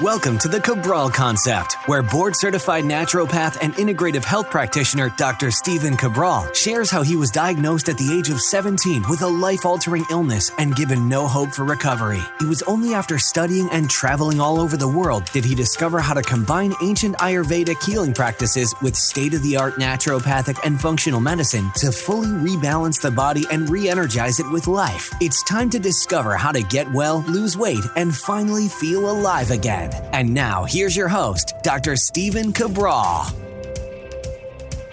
Welcome to the Cabral Concept, where board-certified naturopath and integrative health practitioner Dr. Stephen Cabral shares how he was diagnosed at the age of 17 with a life-altering illness and given no hope for recovery. It was only after studying and traveling all over the world did he discover how to combine ancient Ayurvedic healing practices with state-of-the-art naturopathic and functional medicine to fully rebalance the body and re-energize it with life. It's time to discover how to get well, lose weight, and finally feel alive again. And now, here's your host, Dr. Stephen Cabral.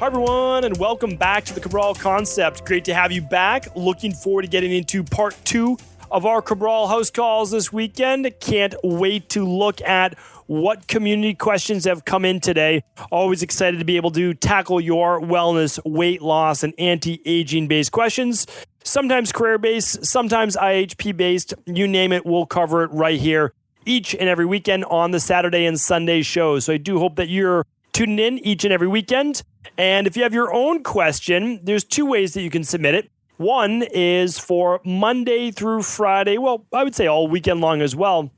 Hi, everyone, and welcome back to the Cabral Concept. Great to have you back. Looking forward to getting into part 2 of our Cabral HouseCalls this weekend. Can't wait to look at what community questions have come in today. Always excited to be able to tackle your wellness, weight loss, and anti-aging based questions. Sometimes career-based, sometimes IHP-based. You name it, we'll cover it right here each and every weekend on the Saturday and Sunday shows. So I do hope that you're tuning in each and every weekend. And if you have your own question, there's 2 ways that you can submit it. One is for Monday through Friday. Well, I would say all weekend long as well.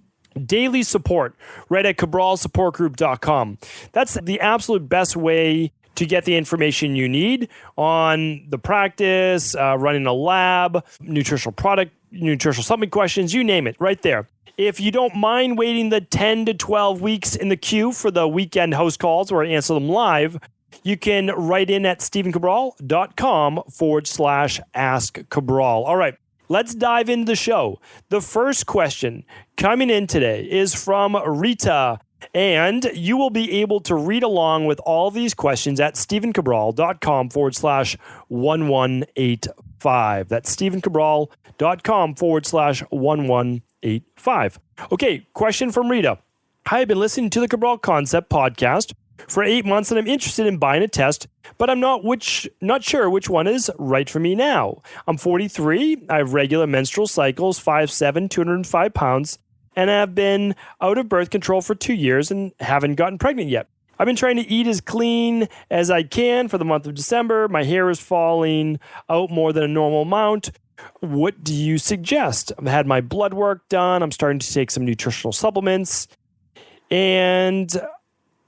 Daily support right at cabralsupportgroup.com. That's the absolute best way to get the information you need on the practice, running a lab, nutritional product, nutritional supplement questions, you name it, right there. If you don't mind waiting the 10 to 12 weeks in the queue for the weekend host calls where I answer them live, you can write in at stephencabral.com/ask Cabral. All right, let's dive into the show. The first question coming in today is from Rita, and you will be able to read along with all these questions at stephencabral.com/1185. That's stephencabral.com/1185. Okay, question from Rita. Hi, I've been listening to the Cabral Concept podcast for 8 months and I'm interested in buying a test, but I'm not sure which one is right for me now. I'm 43, I have regular menstrual cycles, 5'7", 205 pounds, and I've been out of birth control for 2 years and haven't gotten pregnant yet. I've been trying to eat as clean as I can for the month of December. My hair is falling out more than a normal amount. What do you suggest? I've had my blood work done. I'm starting to take some nutritional supplements. And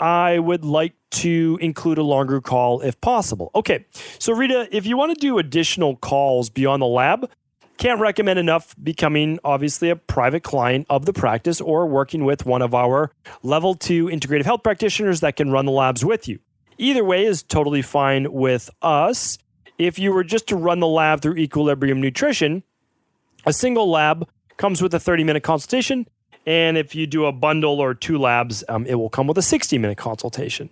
I would like to include a longer call if possible. Okay, so Rita, if you want to do additional calls beyond the lab, can't recommend enough becoming obviously a private client of the practice or working with one of our level 2 integrative health practitioners that can run the labs with you. Either way is totally fine with us. If you were just to run the lab through Equilibrium Nutrition, a single lab comes with a 30-minute consultation. And if you do a bundle or 2 labs, it will come with a 60-minute consultation.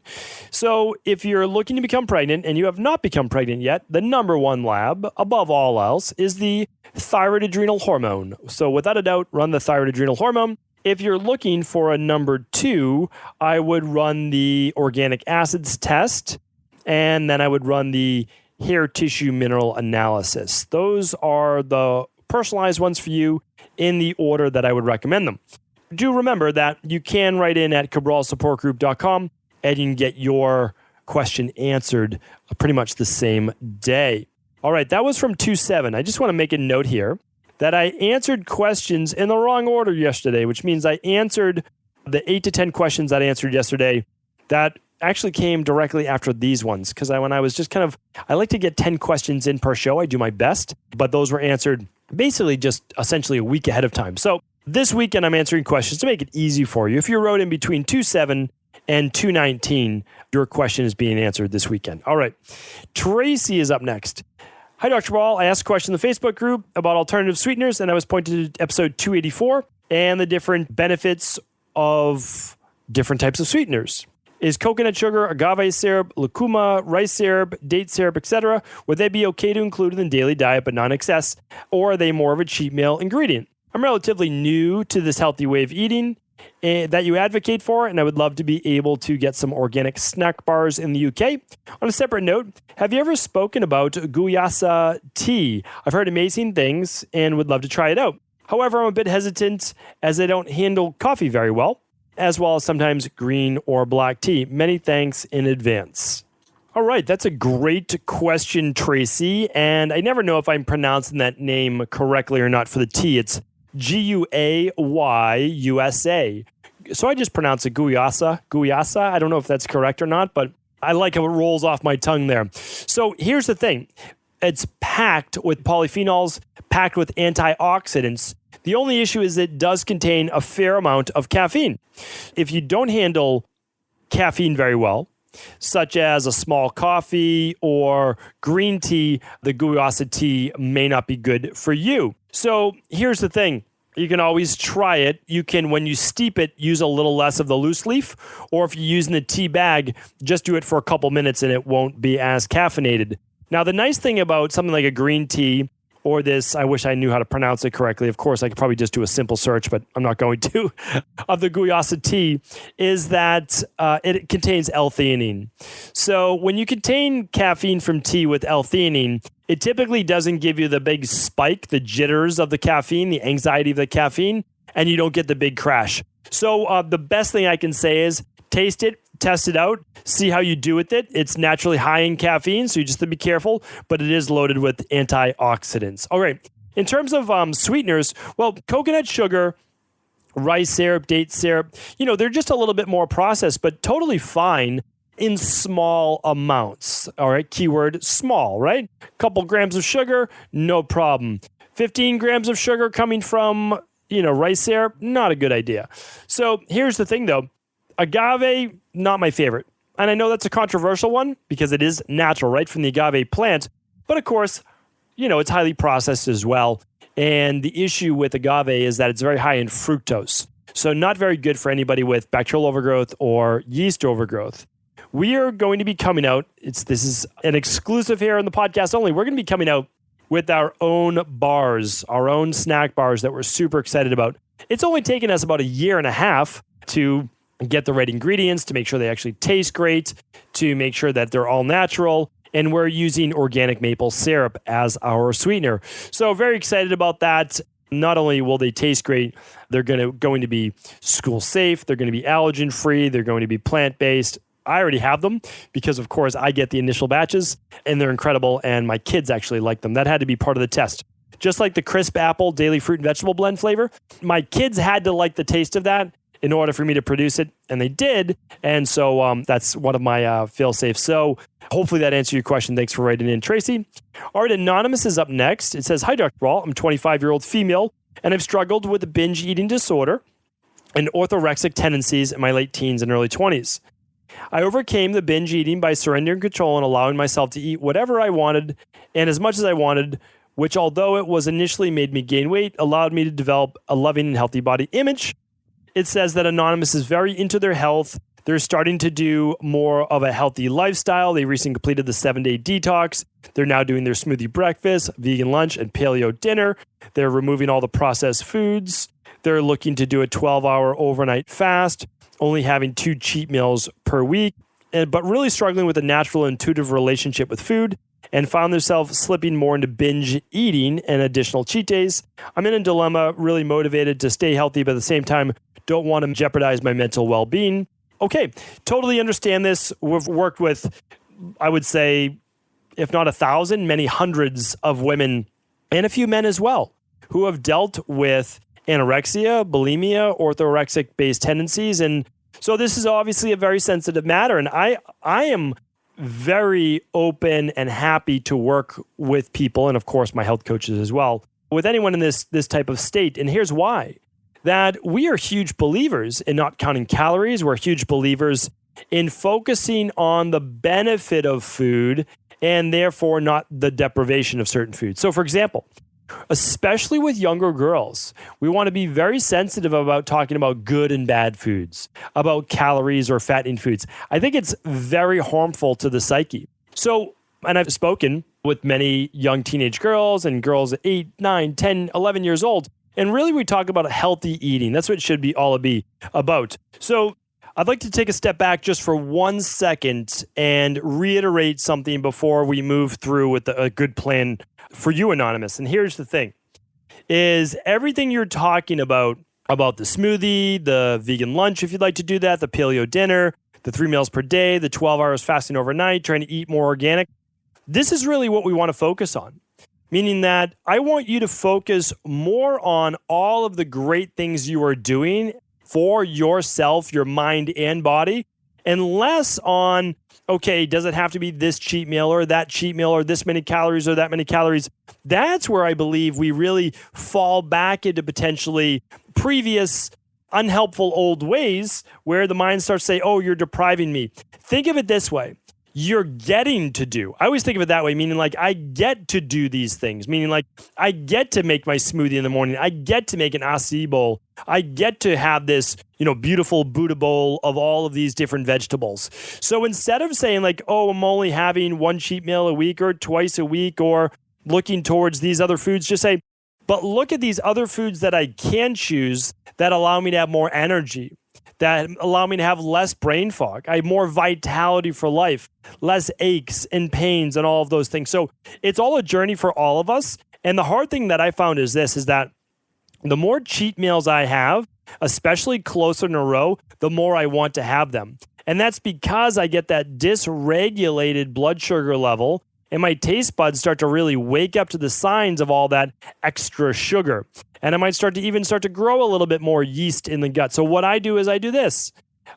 So if you're looking to become pregnant and you have not become pregnant yet, the number 1 lab, above all else, is the thyroid adrenal hormone. So without a doubt, run the thyroid adrenal hormone. If you're looking for a number 2, I would run the organic acids test, and then I would run the hair tissue mineral analysis. Those are the personalized ones for you in the order that I would recommend them. Do remember that you can write in at cabralsupportgroup.com and you can get your question answered pretty much the same day. All right, that was from 27. I just want to make a note here that I answered questions in the wrong order yesterday, which means I answered the 8 to 10 questions that I answered yesterday that actually came directly after these ones, because when I was just I like to get 10 questions in per show. I do my best, but those were answered basically just essentially a week ahead of time. So this weekend, I'm answering questions to make it easy for you. If you wrote in between 2/7 and 2/19, your question is being answered this weekend. All right. Tracy is up next. Hi, Dr. Ball. I asked a question in the Facebook group about alternative sweeteners, and I was pointed to episode 284 and the different benefits of different types of sweeteners. Is coconut sugar, agave syrup, lucuma, rice syrup, date syrup, etc., would they be okay to include in the daily diet but not in excess, or are they more of a cheat meal ingredient? I'm relatively new to this healthy way of eating that you advocate for, and I would love to be able to get some organic snack bars in the UK. On a separate note, have you ever spoken about Guayusa tea? I've heard amazing things and would love to try it out. However, I'm a bit hesitant as I don't handle coffee very well, as well as sometimes green or black tea. Many thanks in advance. All right, that's a great question, Tracy. And I never know if I'm pronouncing that name correctly or not for the tea. It's Guayusa. So I just pronounce it Guayusa. I don't know if that's correct or not, but I like how it rolls off my tongue there. So here's the thing. It's packed with polyphenols, packed with antioxidants. The only issue is it does contain a fair amount of caffeine. If you don't handle caffeine very well, such as a small coffee or green tea, the Guayusa tea may not be good for you. So here's the thing. You can always try it. You can, when you steep it, use a little less of the loose leaf, or if you're using the tea bag, just do it for a couple minutes and it won't be as caffeinated. Now, the nice thing about something like a green tea or this, I wish I knew how to pronounce it correctly. Of course, I could probably just do a simple search, but I'm not going to, of the Guayusa tea, is that it contains L-theanine. So when you contain caffeine from tea with L-theanine, it typically doesn't give you the big spike, the jitters of the caffeine, the anxiety of the caffeine, and you don't get the big crash. So the best thing I can say is taste it, test it out, see how you do with it. It's naturally high in caffeine, so you just have to be careful, but it is loaded with antioxidants. All right. In terms of sweeteners, well, coconut sugar, rice syrup, date syrup, they're just a little bit more processed, but totally fine in small amounts. All right. Keyword small, right? Couple grams of sugar, no problem. 15 grams of sugar coming from, rice syrup, not a good idea. So here's the thing though. Agave, not my favorite. And I know that's a controversial one because it is natural, right, from the agave plant. But of course, it's highly processed as well. And the issue with agave is that it's very high in fructose. So not very good for anybody with bacterial overgrowth or yeast overgrowth. We are going to be coming out, this is an exclusive here on the podcast only. We're going to be coming out with our own bars, our own snack bars that we're super excited about. It's only taken us about a year and a half to get the right ingredients, to make sure they actually taste great, to make sure that they're all natural. And we're using organic maple syrup as our sweetener. So very excited about that. Not only will they taste great, they're going to be school safe, they're going to be allergen free, they're going to be plant-based. I already have them because, of course, I get the initial batches and they're incredible. And my kids actually like them. That had to be part of the test. Just like the crisp apple daily fruit and vegetable blend flavor, my kids had to like the taste of that in order for me to produce it, and they did. And so that's one of my fail-safes. So hopefully that answered your question. Thanks for writing in, Tracy. All right, Anonymous is up next. It says, "Hi, Dr. Cabral. I'm a 25-year-old female, and I've struggled with a binge eating disorder and orthorexic tendencies in my late teens and early 20s. I overcame the binge eating by surrendering control and allowing myself to eat whatever I wanted and as much as I wanted, which, although it was initially made me gain weight, allowed me to develop a loving and healthy body image." It says that Anonymous is very into their health. They're starting to do more of a healthy lifestyle. They recently completed the 7-day detox. They're now doing their smoothie breakfast, vegan lunch, and paleo dinner. They're removing all the processed foods. They're looking to do a 12-hour overnight fast, only having 2 cheat meals per week, but really struggling with a natural, intuitive relationship with food, and found themselves slipping more into binge eating and additional cheat days. I'm in a dilemma, really motivated to stay healthy, but at the same time, don't want to jeopardize my mental well-being. Okay, totally understand this. We've worked with, I would say, if not 1,000, many hundreds of women and a few men as well who have dealt with anorexia, bulimia, orthorexic-based tendencies. And so this is obviously a very sensitive matter. And I am very open and happy to work with people, and of course my health coaches as well, with anyone in this type of state. And here's why. That we are huge believers in not counting calories. We're huge believers in focusing on the benefit of food and therefore not the deprivation of certain foods. So for example, especially with younger girls, we want to be very sensitive about talking about good and bad foods, about calories or fattening foods. I think it's very harmful to the psyche. So, and I've spoken with many young teenage girls and girls at 8, 9, 10, 11 years old. And really, we talk about healthy eating. That's what it should be all be about. So I'd like to take a step back just for 1 second and reiterate something before we move through with a good plan for you, Anonymous. And here's the thing, is everything you're talking about the smoothie, the vegan lunch, if you'd like to do that, the paleo dinner, the 3 meals per day, the 12 hours fasting overnight, trying to eat more organic. This is really what we want to focus on. Meaning that I want you to focus more on all of the great things you are doing for yourself, your mind and body, and less on, okay, does it have to be this cheat meal or that cheat meal or this many calories or that many calories? That's where I believe we really fall back into potentially previous unhelpful old ways where the mind starts to say, oh, you're depriving me. Think of it this way. You're getting to do. I always think of it that way, meaning like I get to do these things, meaning like I get to make my smoothie in the morning. I get to make an acai bowl. I get to have this, beautiful Buddha bowl of all of these different vegetables. So instead of saying like, oh, I'm only having one cheat meal a week or twice a week or looking towards these other foods, just say, but look at these other foods that I can choose that allow me to have more energy, that allow me to have less brain fog. I have more vitality for life, less aches and pains and all of those things. So it's all a journey for all of us. And the hard thing that I found is that the more cheat meals I have, especially closer in a row, the more I want to have them. And that's because I get that dysregulated blood sugar level and my taste buds start to really wake up to the signs of all that extra sugar. And I might start to grow a little bit more yeast in the gut. So what I do is I do this.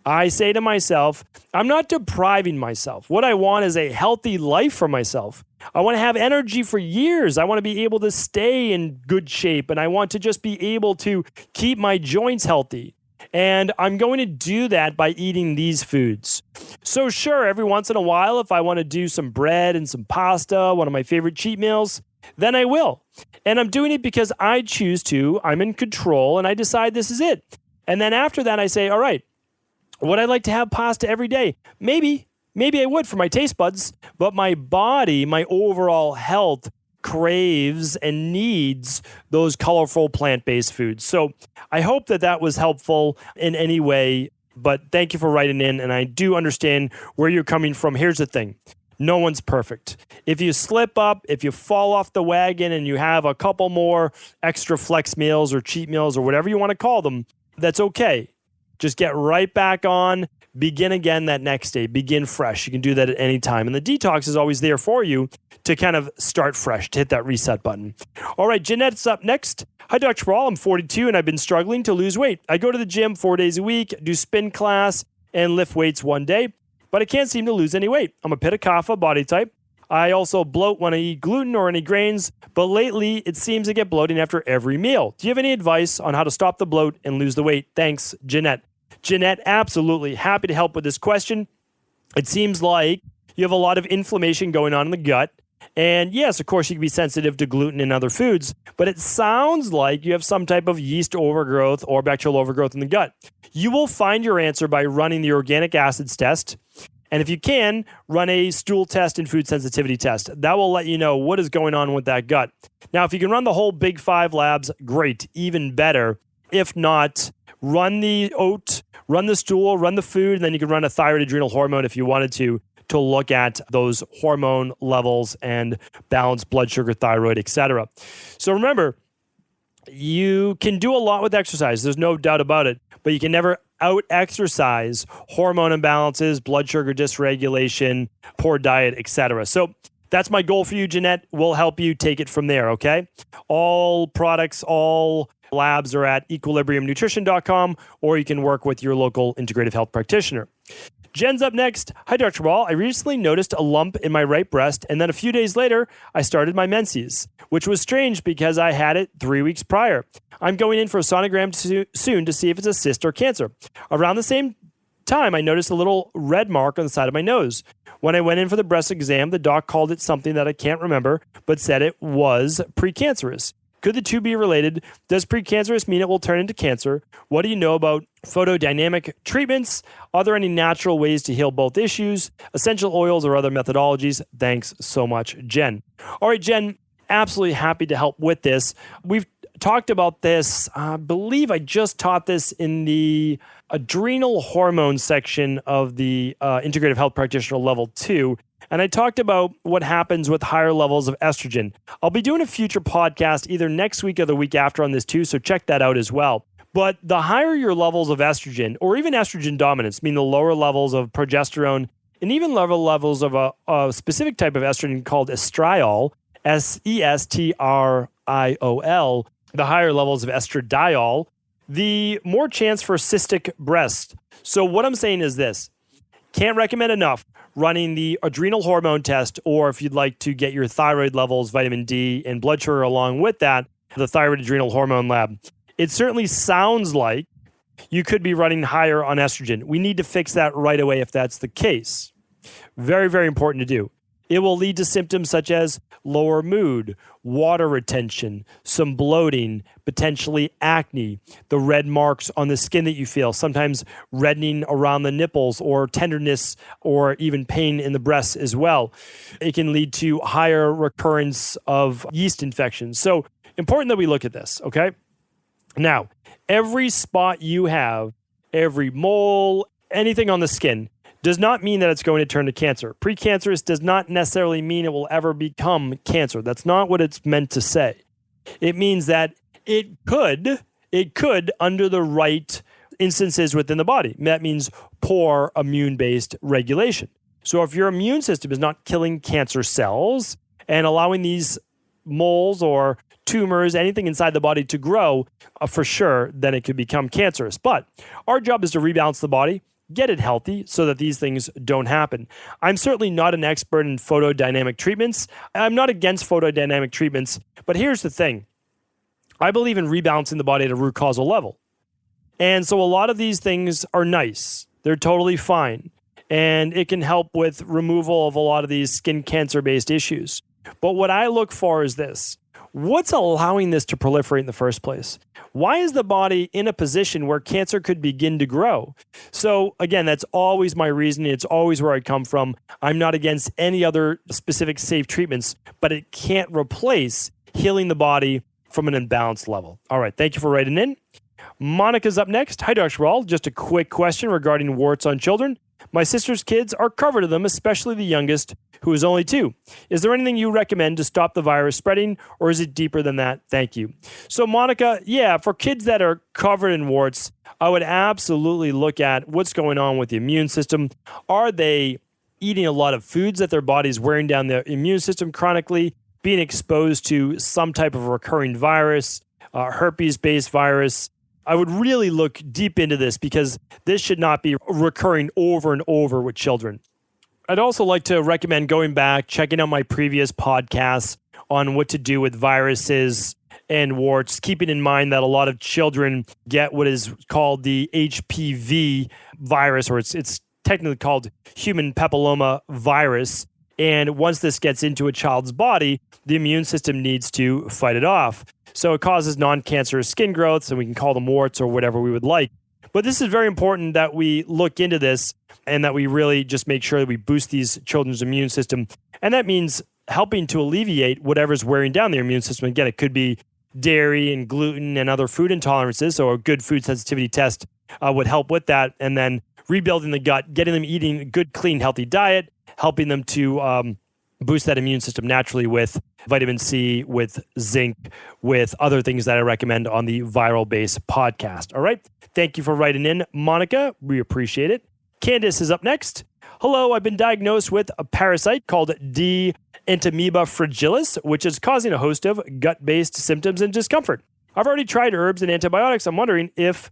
I say to myself, I'm not depriving myself. What I want is a healthy life for myself. I want to have energy for years. I want to be able to stay in good shape. And I want to just be able to keep my joints healthy. And I'm going to do that by eating these foods. So sure, every once in a while, if I want to do some bread and some pasta, one of my favorite cheat meals, then I will. And I'm doing it because I choose to, I'm in control, and I decide this is it. And then after that, I say, all right, would I like to have pasta every day? Maybe I would for my taste buds, but my body, my overall health craves and needs those colorful plant-based foods. So I hope that was helpful in any way, but thank you for writing in, and I do understand where you're coming from. Here's the thing. No one's perfect. If you slip up, if you fall off the wagon and you have a couple more extra flex meals or cheat meals or whatever you want to call them, that's okay. Just get right back on, begin again that next day, begin fresh. You can do that at any time. And the detox is always there for you to kind of start fresh, to hit that reset button. All right, Jeanette's up next. Hi, Dr. Cabral. I'm 42 and I've been struggling to lose weight. I go to the gym 4 days a week, do spin class, and lift weights one day, but I can't seem to lose any weight. I'm a Pitta Kapha body type. I also bloat when I eat gluten or any grains, but lately it seems to get bloating after every meal. Do you have any advice on how to stop the bloat and lose the weight? Thanks, Jeanette. Jeanette, absolutely happy to help with this question. It seems like you have a lot of inflammation going on in the gut. And yes, of course, you can be sensitive to gluten and other foods, but it sounds like you have some type of yeast overgrowth or bacterial overgrowth in the gut. You will find your answer by running the organic acids test. And if you can, run a stool test and food sensitivity test. That will let you know what is going on with that gut. Now, if you can run the whole Big 5 labs, great, even better. If not, run the oat, run the stool, run the food, and then you can run a thyroid adrenal hormone if you wanted to look at those hormone levels and balance blood sugar, thyroid, etc. So remember, you can do a lot with exercise. There's no doubt about it, but you can never out-exercise hormone imbalances, blood sugar dysregulation, poor diet, etc. So that's my goal for you, Jeanette. We'll help you take it from there, okay? All products, all labs are at equilibriumnutrition.com, or you can work with your local integrative health practitioner. Jen's up next. Hi, Dr. Cabral. I recently noticed a lump in my right breast, and then a few days later, I started my menses, which was strange because I had it 3 weeks prior. I'm going in for a sonogram soon to see if it's a cyst or cancer. Around the same time, I noticed a little red mark on the side of my nose. When I went in for the breast exam, the doc called it something that I can't remember, but said it was precancerous. Could the two be related? Does precancerous mean it will turn into cancer? What do you know about photodynamic treatments? Are there any natural ways to heal both issues, essential oils or other methodologies? Thanks so much, Jen. All right, Jen, absolutely happy to help with this. We've talked about this. I believe I just taught this in the adrenal hormone section of the Integrative Health Practitioner Level 2. And I talked about what happens with higher levels of estrogen. I'll be doing a future podcast either next week or the week after on this too, so check that out as well. But the higher your levels of estrogen, or even estrogen dominance, meaning the lower levels of progesterone, and even lower levels of a specific type of estrogen called estriol, estriol, the higher levels of estradiol, the more chance for cystic breast. So what I'm saying is this. Can't recommend enough running the adrenal hormone test, or if you'd like to get your thyroid levels, vitamin D, and blood sugar along with that, the thyroid adrenal hormone lab. It certainly sounds like you could be running higher on estrogen. We need to fix that right away if that's the case. Very, very important to do. It will lead to symptoms such as lower mood, water retention, some bloating, potentially acne, the red marks on the skin that you feel, sometimes reddening around the nipples or tenderness or even pain in the breasts as well. It can lead to higher recurrence of yeast infections. So important that we look at this, okay? Now, every spot you have, every mole, anything on the skin, does not mean that it's going to turn to cancer. Precancerous does not necessarily mean it will ever become cancer. That's not what it's meant to say. It means that it could, under the right instances within the body. That means poor immune-based regulation. So if your immune system is not killing cancer cells and allowing these moles or tumors, anything inside the body to grow, for sure, then it could become cancerous. But our job is to rebalance the body, get it healthy so that these things don't happen. I'm certainly not an expert in photodynamic treatments. I'm not against photodynamic treatments, but here's the thing. I believe in rebalancing the body at a root causal level. And so a lot of these things are nice. They're totally fine. And it can help with removal of a lot of these skin cancer-based issues. But what I look for is this. What's allowing this to proliferate in the first place? Why is the body in a position where cancer could begin to grow? So again, that's always my reasoning. It's always where I come from. I'm not against any other specific safe treatments, but it can't replace healing the body from an imbalanced level. All right, thank you for writing in. Monica's up next. Hi, Dr. Cabral. Just a quick question regarding warts on children. My sister's kids are covered in them, especially the youngest, who is only 2. Is there anything you recommend to stop the virus spreading, or is it deeper than that? Thank you. So, Monica, yeah, for kids that are covered in warts, I would absolutely look at what's going on with the immune system. Are they eating a lot of foods that their body's wearing down their immune system chronically, being exposed to some type of recurring virus, herpes-based virus? I would really look deep into this because this should not be recurring over and over with children. I'd also like to recommend going back, checking out my previous podcasts on what to do with viruses and warts, keeping in mind that a lot of children get what is called the HPV virus, or it's technically called human papilloma virus. And once this gets into a child's body, the immune system needs to fight it off. So it causes non-cancerous skin growths, and we can call them warts or whatever we would like. But this is very important that we look into this and that we really just make sure that we boost these children's immune system. And that means helping to alleviate whatever's wearing down their immune system. Again, it could be dairy and gluten and other food intolerances. So a good food sensitivity test would help with that. And then rebuilding the gut, getting them eating a good, clean, healthy diet, helping them to boost that immune system naturally with vitamin C, with zinc, with other things that I recommend on the Viral Base podcast. All right. Thank you for writing in, Monica. We appreciate it. Candace is up next. Hello, I've been diagnosed with a parasite called D. entamoeba fragilis, which is causing a host of gut-based symptoms and discomfort. I've already tried herbs and antibiotics. I'm wondering if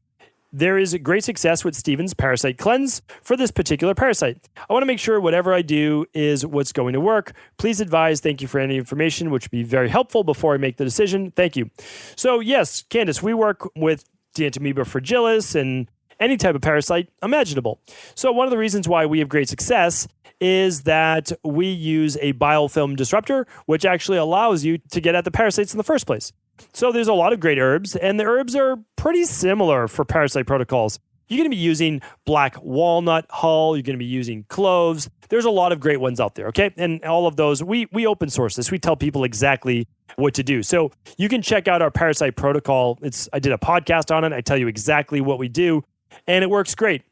there is great success with Stephen's parasite cleanse for this particular parasite. I want to make sure whatever I do is what's going to work. Please advise. Thank you for any information, which would be very helpful before I make the decision. Thank you. So yes, Candace, we work with D. entamoeba fragilis and any type of parasite imaginable. So one of the reasons why we have great success is that we use a biofilm disruptor, which actually allows you to get at the parasites in the first place. So there's a lot of great herbs, and the herbs are pretty similar for parasite protocols. You're going to be using black walnut hull. You're going to be using cloves. There's a lot of great ones out there, okay? And all of those, we open source this. We tell people exactly what to do. So you can check out our parasite protocol. I did a podcast on it. I tell you exactly what we do, and it works great.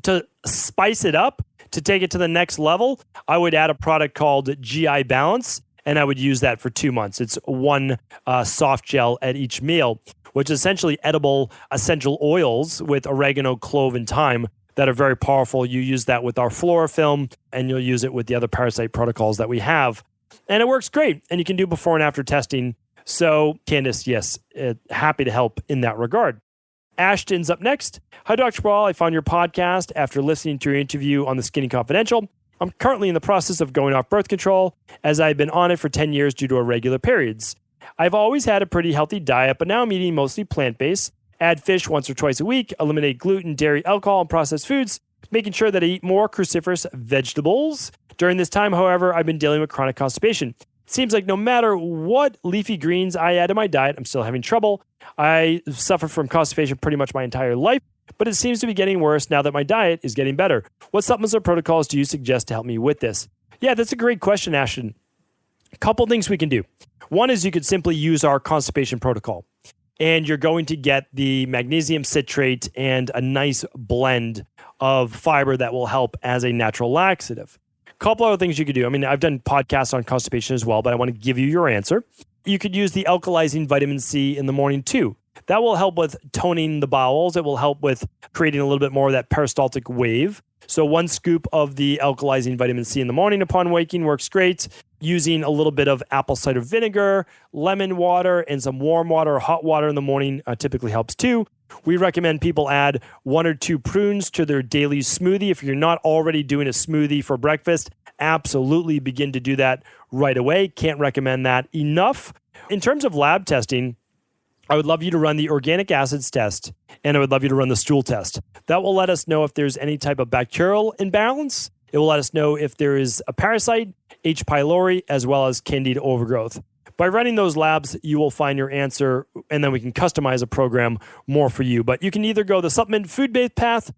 To spice it up, to take it to the next level, I would add a product called GI Balance, and I would use that for 2 months. It's one soft gel at each meal, which is essentially edible essential oils with oregano, clove, and thyme that are very powerful. You use that with our Florafilm, and you'll use it with the other parasite protocols that we have. And it works great, and you can do before and after testing. So, Candace, yes, happy to help in that regard. Ashton's up next. Hi, Dr. Cabral. I found your podcast after listening to your interview on the Skinny Confidential. I'm currently in the process of going off birth control as I've been on it for 10 years due to irregular periods. I've always had a pretty healthy diet, but now I'm eating mostly plant-based. Add fish once or twice a week, eliminate gluten, dairy, alcohol, and processed foods, making sure that I eat more cruciferous vegetables. During this time, however, I've been dealing with chronic constipation. It seems like no matter what leafy greens I add to my diet, I'm still having trouble. I suffer from constipation pretty much my entire life, but it seems to be getting worse now that my diet is getting better. What supplements or protocols do you suggest to help me with this? Yeah, that's a great question, Ashton. A couple things we can do. One is you could simply use our constipation protocol, and you're going to get the magnesium citrate and a nice blend of fiber that will help as a natural laxative. A couple other things you could do. I mean, I've done podcasts on constipation as well, but I want to give you your answer. You could use the alkalizing vitamin C in the morning too. That will help with toning the bowels. It will help with creating a little bit more of that peristaltic wave. So 1 scoop of the alkalizing vitamin C in the morning upon waking works great. Using a little bit of apple cider vinegar, lemon water, and some warm water or hot water in the morning typically helps too. We recommend people add 1 or 2 prunes to their daily smoothie. If you're not already doing a smoothie for breakfast, absolutely begin to do that right away. Can't recommend that enough. In terms of lab testing, I would love you to run the organic acids test, and I would love you to run the stool test. That will let us know if there's any type of bacterial imbalance. It will let us know if there is a parasite, H. pylori, as well as candida overgrowth. By running those labs, you will find your answer, and then we can customize a program more for you. But you can either go the supplement food-based path,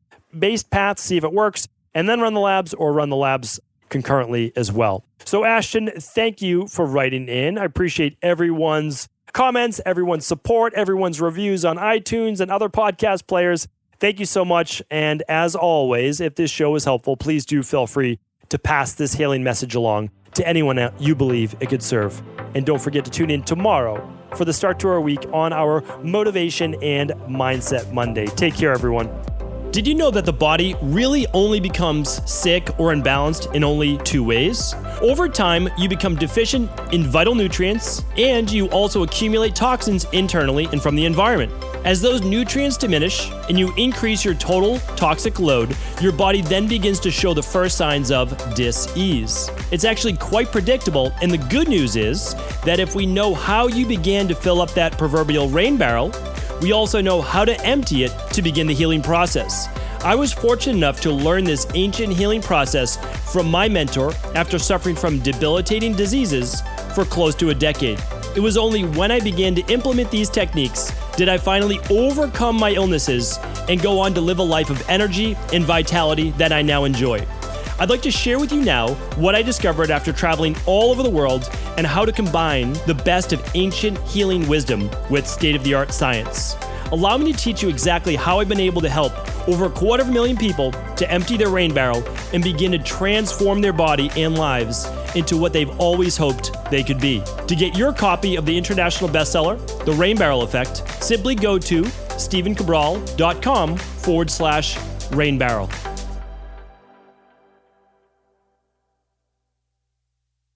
see if it works, and then run the labs, or run the labs concurrently as well. So Ashton, thank you for writing in. I appreciate everyone's comments, everyone's support, everyone's reviews on iTunes and other podcast players. Thank you so much. And as always, if this show is helpful, please do feel free to pass this healing message along to anyone that you believe it could serve. And don't forget to tune in tomorrow for the start to our week on our Motivation and Mindset Monday. Take care, everyone. Did you know that the body really only becomes sick or imbalanced in only 2 ways? Over time, you become deficient in vital nutrients, and you also accumulate toxins internally and from the environment. As those nutrients diminish and you increase your total toxic load, your body then begins to show the first signs of dis-ease. It's actually quite predictable, and the good news is that if we know how you began to fill up that proverbial rain barrel, we also know how to empty it to begin the healing process. I was fortunate enough to learn this ancient healing process from my mentor after suffering from debilitating diseases for close to a decade. It was only when I began to implement these techniques did I finally overcome my illnesses and go on to live a life of energy and vitality that I now enjoy. I'd like to share with you now what I discovered after traveling all over the world and how to combine the best of ancient healing wisdom with state-of-the-art science. Allow me to teach you exactly how I've been able to help over 250,000 people to empty their rain barrel and begin to transform their body and lives into what they've always hoped they could be. To get your copy of the international bestseller, The Rain Barrel Effect, simply go to stephencabral.com/rainbarrel.